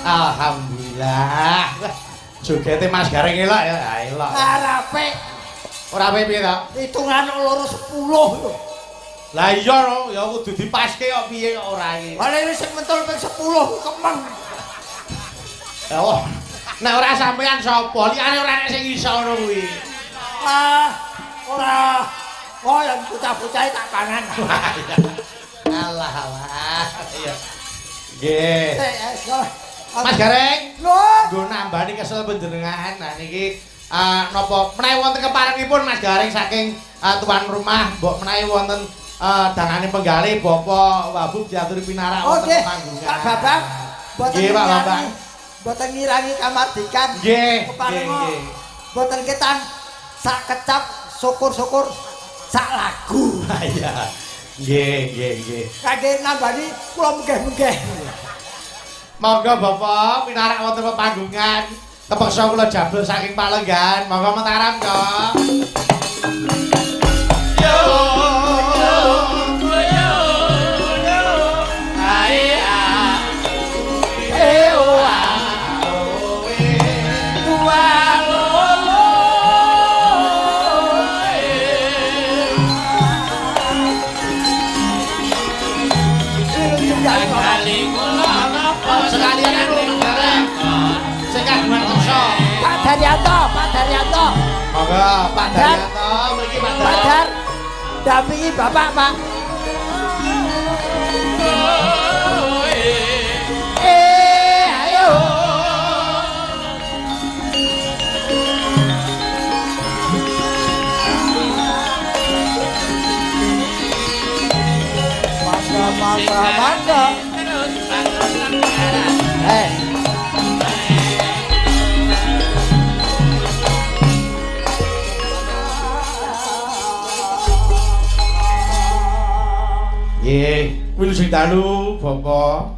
Alhamdulillah. Jogete Mas Gareng elok ya. Ha elok. Ngarepe Ora piye to? hitungan loro 10 lho. Lah iya no, ya kudu dipaske kok piye kok ora iki. Lah ini sing mentul ping 10 kemeng. Oh. Nek ora sampean sapa? Liyane ora nek sing iso ngono kuwi. Ora. Oh, yang bocah-bocah tak pangan. Alah alah. Iya. Nggih. Mas Mas Gareng, lho, nggo nambani kesel panjenengan. Nah niki napa menawi wonten keparengipun Mas Gareng saking tuan rumah mbok menawi wonten dangane penggalih Bapak Wabub diaturi pinarak wonten panggungan. Pak Babang, boten Nggih, Pak Babang. Boten ngirangi kamardikan. Nggih, Keparenga nggih. boten ketang sak kecap syukur-syukur sak lagu. Iya. Nggih. Kangge nambani kula munggah-munggah. Monggo Bapak pinarak wonten panggungan. Kepeksa kula jabel saking Palenggan. Monggo mataram kok. Yo. Sekalian anu Gareng. Sing kagungan kersa. Pak Daryanto. Monggo Pak Daryanto mriki Pak Pak Dar. Dampingi Bapak, Pak. Ayo. Mangga. Nggih, wilujeng dalu Bapak.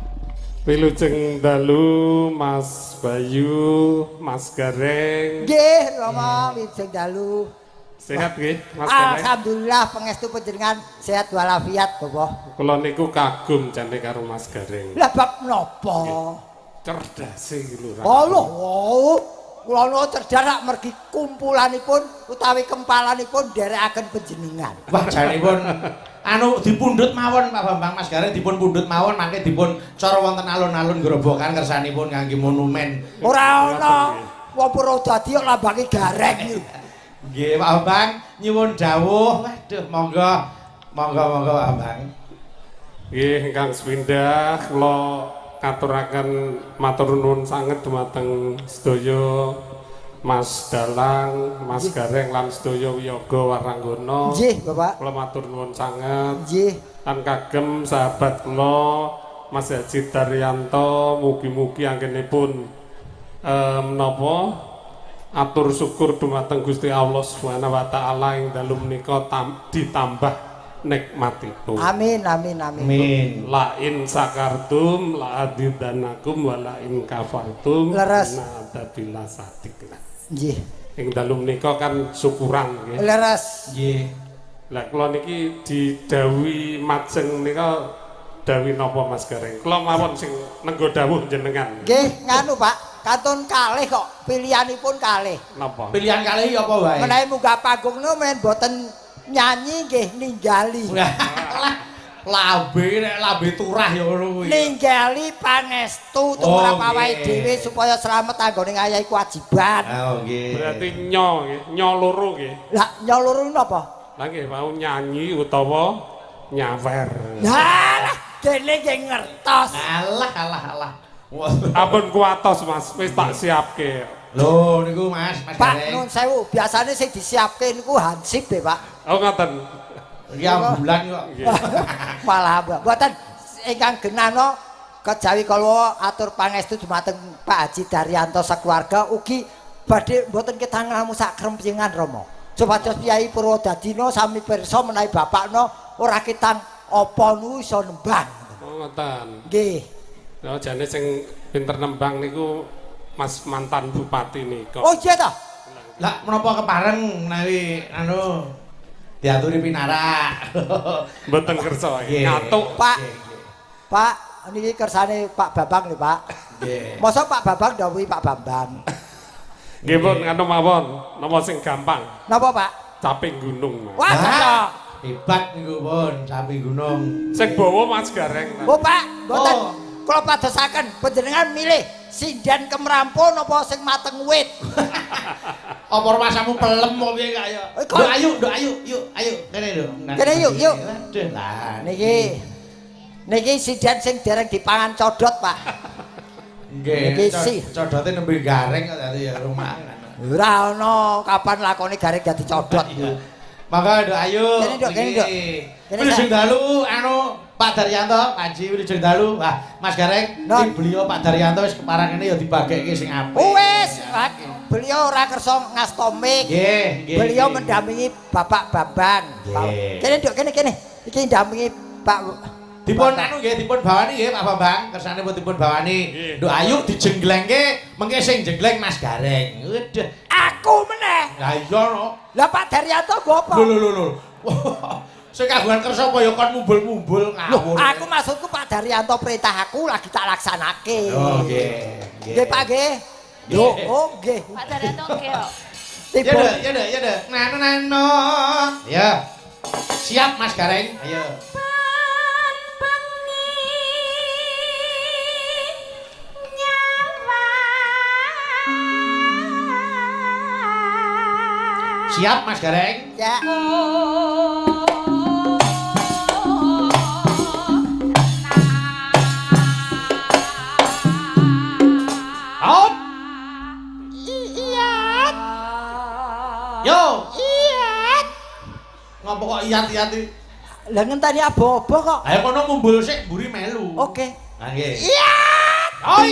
Wilujeng dalu Mas Bayu, Mas Gareng. Nggih, Rama wilujeng dalu. Sehat nggih, Mas Gareng? Alhamdulillah pangestu panjenengan sehat walafiat, Bapak. Kula niku kagum jane karo Mas Gareng. Lah bab napa? Cerdas iki lho. Oh lho, wow. Kula nu cerdas mergi kumpulanipun utawi kempalanipun nderekaken panjenengan. Wah, janipun anu dipundhut mawon Pak Bambang Mas Gareng dipun pundhut mawon mangke dipun cara wonten alun-alun grobokan kersanipun kangge monumen. Ora ana wong Purwodadi kok lambange Gareng iki. Nggih, Pak Bambang nyuwun dawuh. Waduh, monggo Pak Bambang. Nggih, ingkang sepindah kula ngaturaken matur nuwun sanget dumateng sedaya Mas Dalang, Mas Gareng lan sedaya wiyaga waranggana. Nggih, Bapak. Kula matur nuwun sanget. Nggih. Lan kagem sahabat kula Mas Haji Daryanto mugi-mugi anggenipun menapa atur syukur dumateng Gusti Allah Subhanahu wa taala ing dalu menika ditambah nikmatipun. Amin. Amin. La in sakartum la adidanakum wa la in kafartum Leres. na'adzabila sadik. Nggih. Ing dalu menika kan syukuran nggih. Leres. Nggih. Lah kula niki didhawuhi majeng nika dawuh napa Mas Gareng? Kula mawon sing nenggo dawuh jenengan. Nggih, nganu Pak. Kantun kalih kok, pilihanipun kalih. Napa? Pilihan kali apa wae? Menawi munggah panggung niku men boten nyanyi nggih ninggali. Lambe nek lambe turah ya ngono kuwi. Ninggali pangestu tumrap Oh, awake nggih. dhewe supaya slamet anggone ngayahi kewajiban. Oh nggih. Berarti nyo nggih, nyo loro nggih. Lah nyoluru napa? Lah nggih mau nyanyi utawa nyawer. Lah, dene nggih ngertos. Alah. Ampun kuatos Mas, wis tak siapke. Lho niku Mas Pak Gareng. nun sewu, biasane sing disiapke niku hansip deh, Pak. Oh ngoten. Iki ambulan kok. Nggih. Malah mboten ingkang genano kejawi kala atur pangestu dumateng Pak Haji Daryanto sakeluarga ugi badhe mboten ketang ngamu sak krempiengan Rama. Supados Kyai Purwodadina sami pirsa menawi bapakno ora ketang apa nu iso nembang. Oh ngoten. Nggih. Ya jane sing pinter nembang niku Mas mantan bupati nika. Oh iya ta? Lah menapa kepareng menawi anu diaturi pinarak. Mboten kersa Nggih. ngantuk. Pak. Nggih. Pak, niki kersane Pak Babang nih, Pak. Nggih. Masa Pak Bambang dawuhi Pak Bambang. Nggih pun ngono mawon, napa sing gampang? Napa Pak? Caping gunung. Mas. Wah, cocok. Hebat niku pun sapi gunung. Sing bawa Mas Gareng. Oh Pak, mboten. Oh. Kula padosaken panjenengan milih sinden kemrampo napa sing mateng wit. Apa rasamu pelem apa piye kak ya? Nduk ayo, nduk ayo, yuk, ayo. Kene lho. Kene yuk, yuk. Aduh lah. Niki sinden sing dereng dipangan codot, Pak. Nggih. Niki si. Codote nembe gareng kok dadi ya rumah. Ora ana kapan lakone gareng dadi codot. Maka nduk ayo. Kene, Nduk, kene, Nduk. Kene, Wilujeng dalu anu Pak Daryanto, Panji Wilujeng dalu. Wah, Mas Gareng, Non. iki beliau Pak Daryanto wis keparang ini ya dibagekke sing apik. Wis, beliau ora kersa ngastomik. Nggih, nggih. Beliau nggih. mendampingi Bapak Bambang. Nggih. Kene Nduk, kene. Iki ndampingi Pak Dipun Bapak. anu nggih, dipun bawani nggih Pak Bambang, kersane pun dipun bawani. Nduk ayu dijengglengke, mengke sing jengleng Mas Gareng. Waduh. Aku meneh. Lah iya no. Lah Pak Daryanto nggo apa? Lho. Sing kagungan kersa apa ya kon mumbul-mumbul ngawur. Aku maksudku Pak Daryanto perintah aku lagi tak laksanake. Oh nggih. Nggih Pak nggih. Yo, oh nggih. Pak Daryanto nggih kok. Tiba. Ya deh. Nano. Ya. Siap Mas Gareng. Ayo. Siap Mas Gareng. Ya. Hop. Iyat. Yo. Iyat. Ngopo kok iyat-iyat iki? Lah ngenteni abo-abo kok. Ayo kono mumbul sik mburi melu. Oke. Nah nggih. Iyat. Oi.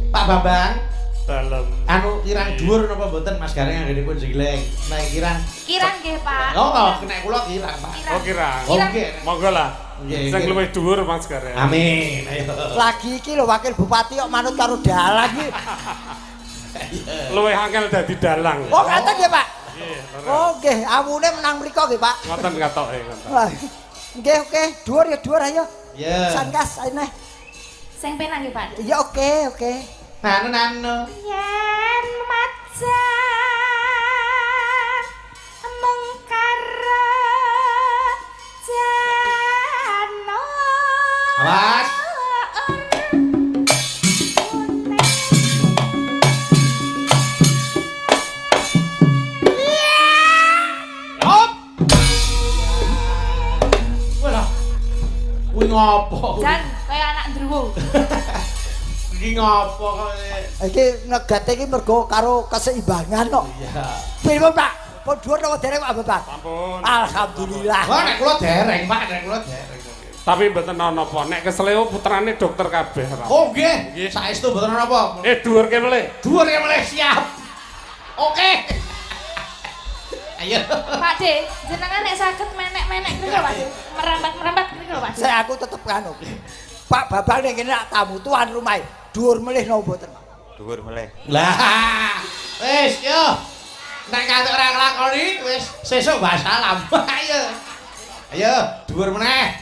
Pak Bambang, Dalem. anu kirang dhuwur napa mboten Mas Gareng anggenipun jengleng? Nah kirang. Kirang nggih, Pak. Oh, kena kula kirang, Pak. Oh kira. Oh nggih. Monggo lah. Nggih, Sing nggih. luwih dhuwur Mas Gareng. Amin. Ayo. Lagi iki lho wakil bupati kok manut karo dalang iki. Luwih angel dadi dalang. Oh, ngaten nggih, Pak. Nggih, ora. Oh, nggih, awune menang mriko nggih, Pak. Ngoten katoke ngoten. Wah. Nggih, oke. Dhuwur ya dhuwur ayo. Ya. Sangkas ayo neh. Sing penak nggih, Pak. Ya oke. Nano. Yen maca mengkar jano. Awas. Hop. Walah. Kuwi ngopo? Jan kaya anak ndruwo. Iki ngopo kok? Iki ngegate iki mergo karo keseimbangan kok. Iya. Pripun, Pak? Pun dhuwur napa dereng Pak Bambang? Sampun. Alhamdulillah. Wah, nek kula dereng, Pak, nek kula dereng. Tapi mboten ana napa. Nek kesleo putrane dokter kabeh ora. Oh, nggih. Saestu mboten napa. Dhuwurke melih. Dhuwur ya mulai siap. Oke. Ayo. Pak De, jenengan nek saged menek-menek niku lho, Pak De. Merambat-merambat niku lho, Pak De. Saya aku tetep anu. Pak Bambang ning kene nak tamu tuan rumahe. Dhuwur melih napa mboten? Dhuwur meleh. Lah, wis yo. Nek kantuk ora nglakoni wis sesuk wassalam. Ayo. Ayo, dhuwur meneh.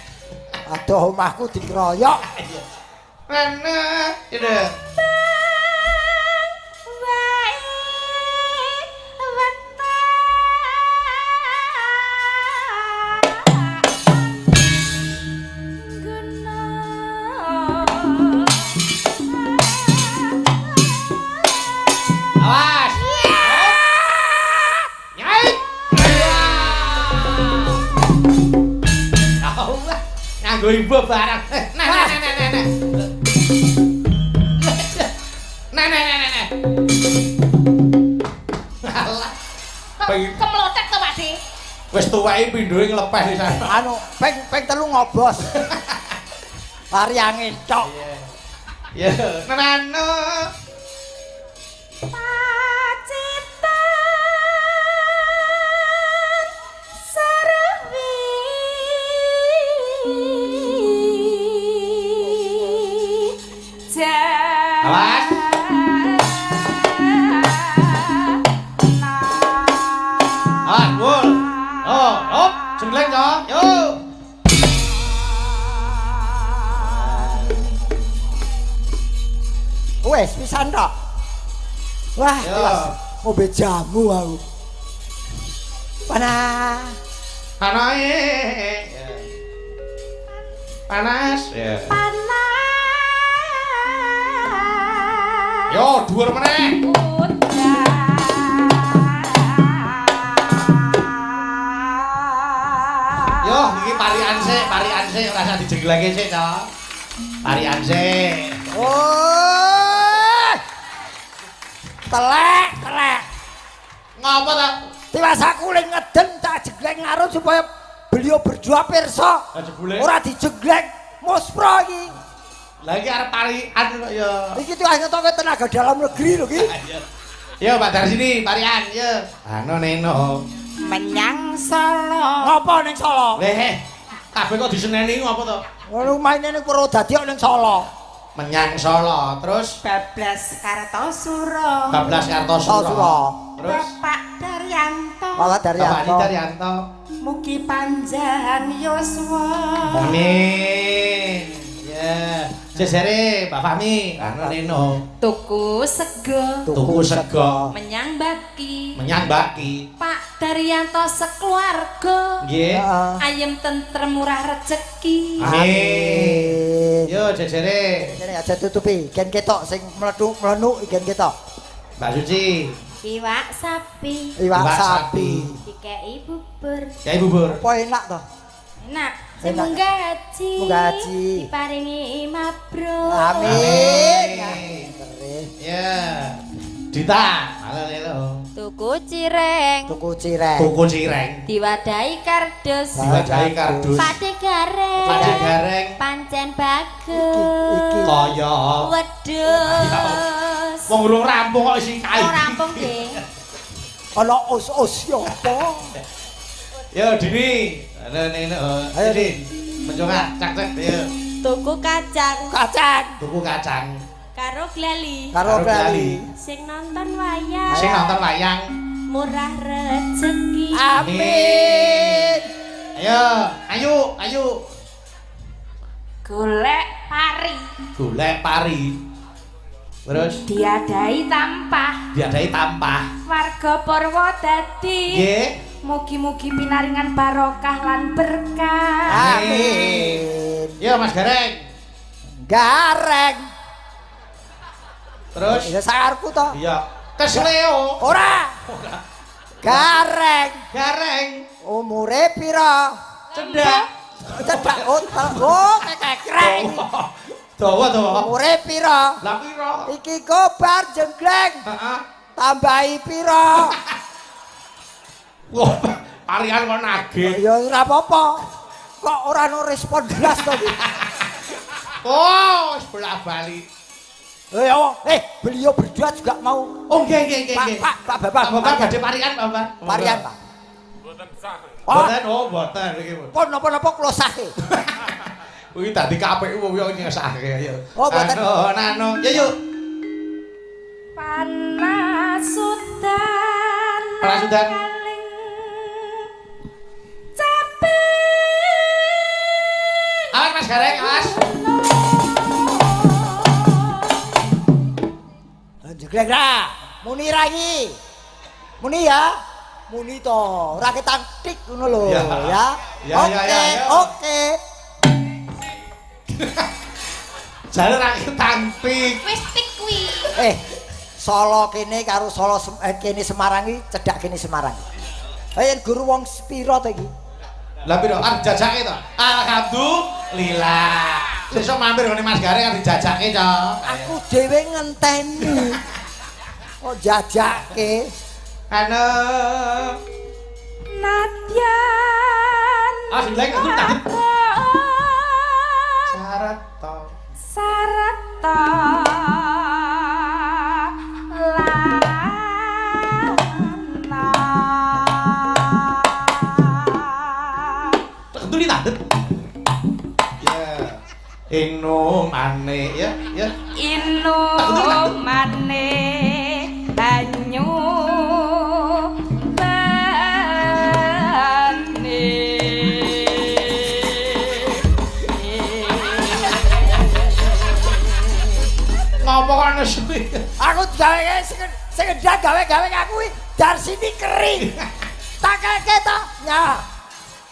Aduh omahku dikeroyok. Mana? Ini. Awas. Nyai. Allah. Nganggo ibu barang. Nah. Nah. Allah. Kemlotek to, Pak De. Wis tuweke pindhoe nglepeh di sana. Anu, ping telu ngobos. Lari angin cok. Ya, nano. Pacitan Serwi Awas. Awas, Bul. Oh, hop, jengleng, Cok. Yo. Wes pisan tok. Wah, jelas. Ngombe jamu aku. Panas. Panas. Ya. Panas. Yo, dhuwur meneh. Yo, iki parian sik, ora usah dijegleke sik, Cok. Parian sik. Oh. Telek. Ngapa ta? Tiwas aku ling ngeden tak jeglek ngarep supaya beliau berdua pirsa. Jebule. Ora dijeglek muspro iki. Lah iki arep parian kok ya. Iki tuh ngetoke tenaga dalam negeri lho iki. Yo, Pak dari sini, parian, yo. Ano neno. Menyang Solo. Ngopo ning Solo? Kabeh kok diseneni ngapa to? Ngono maine ning Purwodadi kok ning Solo. Menyang Solo, terus Bablas Kartosuro. Bablas Kartosuro. Terus Bapak Daryanto. Bapak Daryanto. Bapak Daryanto. Mugi panjang yuswa. Amin. Ya, sesere Mbak Fami, ano neno. Tuku sego. Tuku sego. Menyang Baki. Menyang Baki. Pak Daryanto sekeluarga. Nggih. Ayem tentrem murah rezeki. Amin. Yo sesere Ini aja tutupi, gen ketok sing mledu gen ketok. Mbak Suci. Iwak sapi. Iwak sapi. Dikei bubur. Kayak bubur. Apa enak to? Enak. Sing Enak. munggah haji. Munggah haji. Diparingi mabrur. Amin. Ya. Dita, halo lelo. Tuku cireng. Tuku cireng. Tuku cireng. Diwadahi kardus. Diwadahi kardus. Pade gareng. Pade gareng. Pancen bagus. Iki. Kaya. Wedhus. Wong urung rampung kok isih kae. Oh rampung nggih. Ana os-os yo apa? Yo Dini. Halo Nino. Ayo, Din. Menjongat cak-cak yo. Tuku kacang. Kacang. Tuku kacang. Karo glali. Karo glali. Sing nonton wayang. Sing nonton wayang. Murah rezeki. Amin. Ayo. Golek pari. Golek pari. Terus Diadahi tampah. diadahi tampah. Warga Purwodadi. Nggih. Mugi-mugi pinaringan barokah lan berkah. Amin. Yo Mas Gareng. Gareng. Terus Ya sakarku to. iya. Kesleo. Ora. Gareng. Gareng. Umure pira? Cendak. Cedak kekreng. Dawa. Umure pira? Lah pira? Iki kobar jenggleng. Heeh. Tambahi pira? Wah, parian kok nagih. Ya ora apa-apa. Kok ora ono respon blas to iki? Oh, wis bolak-balik. Beliau berdua juga mau. Oh, nggih. Pak Bapak. Bapak badhe parian, Bapak. Parian, Pak. Mboten sah. Boten iki. Pon napa-napa kula sahe. Kuwi dadi KPU yo nyesake ya. Oh, boten. Nano. Ya yuk. Panasudan. Panasudan. Kaling cape. Awas Mas Gareng, awas. Jenggleng ra. Muni ra iki. Muni ya. Muni to. Ora ketang tik ngono lho Ya. ya. Oke. Jare ra ketangpik. Wis tik kuwi. Solo kene karo Solo kene Semarang iki cedhak kene Semarang. Yen guru wong pira to iki? Lah piro arep jajake to? Alhamdulillah. Sesuk mampir ngene Mas Gareng arep dijajake, Cok. Aku dhewe ngenteni. Kok jajake? Ano. Nadyan. Jenggleng aku tadi. Sarata. Kenduli tandet. Ya. Ino mane ya. Inu mane banyu bane. Apa kok nesu iki? Aku gawe sing ndak gawe-gawe aku kuwi dar sini kering. Tak keke to. Ya.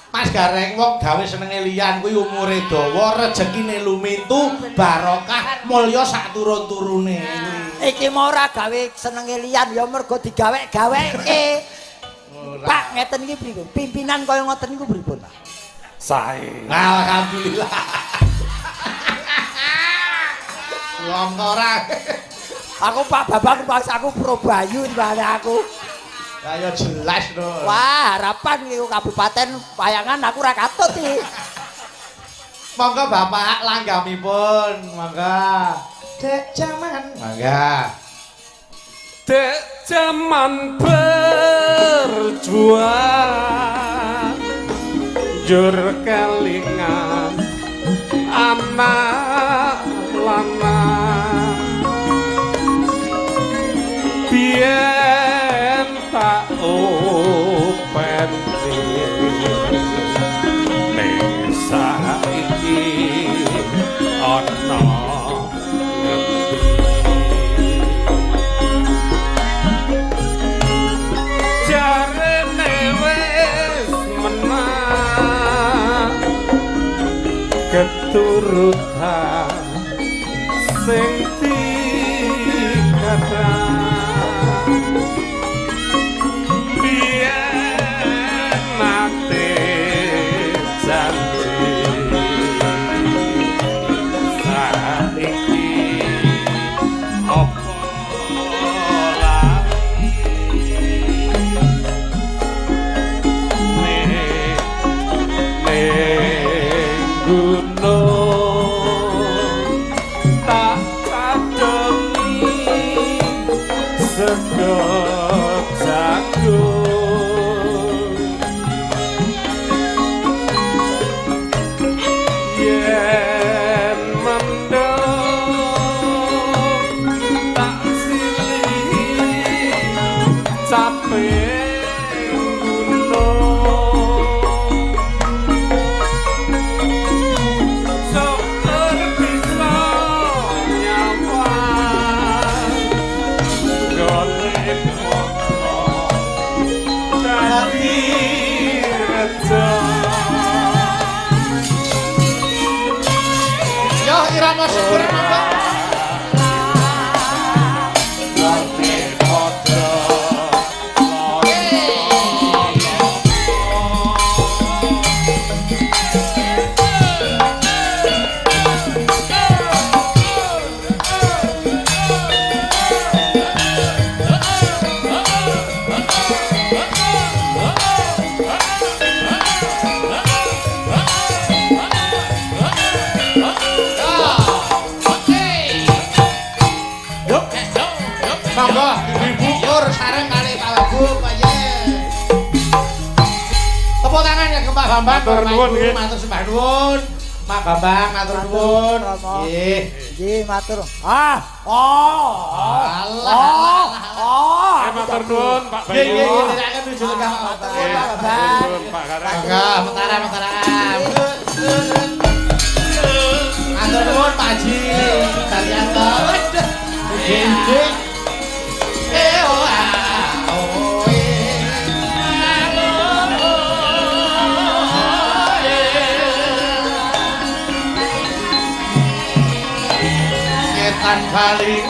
Mas Gareng wong gawe senenge liyan kuwi umure dawa, rezekine lumintu, barokah, mulya sak turun-turune kuwi. Iki mau ora gawe senenge liyan ya mergo digawe-gaweke. Pak ngeten iki pripun? Pimpinan kaya ngoten niku pripun, Pak? Sae. Alhamdulillah. Wong ora. Aku Pak Babang paksa aku Probayu timbane aku. Lah ya jelas lho. Wah, harapan iki kabupaten Payangan aku ora katut iki. Monggo Bapak langgamipun, monggo. Dek jaman, monggo. Dek jaman berjuang jur kelingan anak lanang biyen tak openi ning saiki ana keturutan sing dikadang biyen nate janji saiki apa Matur nuwun nggih. Matur sembah nuwun. Pak Bambang matur nuwun. Nggih. Nggih matur. Allah. Matur nuwun Pak Bayu. Nggih nggih nderekaken nuju Pak Bambang. Pak Gareng. Monggo mentara. Matur nuwun Pak Haji. Daryanto. Nggih. Tan balik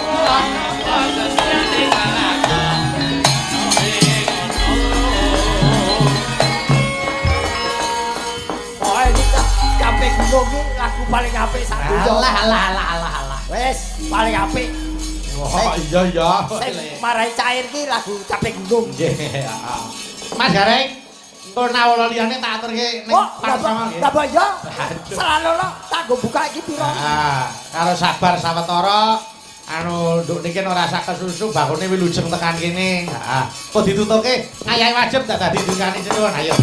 Capek gunung iki lagu paling apik sak donya. Alah. Wis paling apik. Oh iya. Sing marai cair ki lagu capek gunung. Nggih. Mas Gareng, Purnawala liyane tak aturke ning Parsama nggih. Lah iya. Selalu tak go buka iki piro. Karo sabar sawetara anu nduk niki ora sak kesusu bakune wilujeng tekan kene. Heeh. Kok ditutuke ngayahi wajib tak dadi dungane senuwun ayo.